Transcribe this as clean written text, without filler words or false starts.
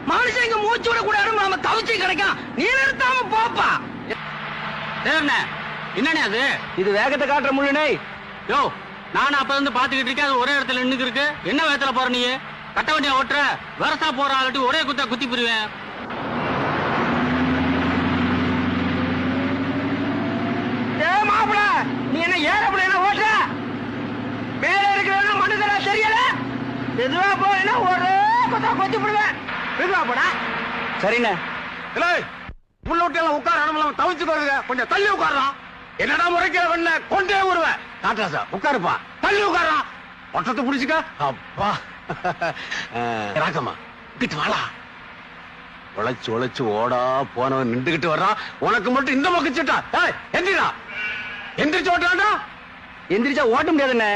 மனுஷங்க மூச்சு விட கூடாது நம்ம தவிச்சு கிடைக்கும் நீ நிறுத்தாம போப்பா என்னண்ணே அது இது வேகத்தை காட்டுற முழுனே யோ நானும் அப்ப இருந்து பாத்துக்கிட்டு இருக்கேன் அது ஒரே இடத்துல நின்னுக்கு இருக்கு என்ன வேகத்துல போற நீ கட்ட வண்டியா ஓட்டுற வரசா போற ஆகட்டி ஒரே குத்தா குத்தி போயிருவேன் மாப்பிள நீ என்ன ஏறப்பட என்ன ஓட்டுற மேல இருக்கிற மனுஷனா தெரியல எதுவா போனா ஒரே குத்தா கொத்தி போடுவேன் எதுவா போடா சரிண்ணே உள்ள விட்டு எல்லாம் உட்கார தவிச்சுக்கோங்க கொஞ்சம் தள்ளி உட்காரான் என்னடா முறைக்கிற வெண்ண கொண்டே வருவேன் காட்டாசா உட்காருப்பா தள்ளி உட்காரான் ஒட்டத்தை புடிச்சுக்க அப்பா ராக்கம்மா கிட்டு வாடா உழைச்சு உழைச்சு ஓடா போனவன் நின்றுகிட்டு வர்றான் உனக்கு மட்டும் இந்த பக்கம் சிட்டா எந்திரா எந்திரிச்சு ஓட்டுறான்டா எந்திரிச்சா ஓட்ட முடியாதுண்ணே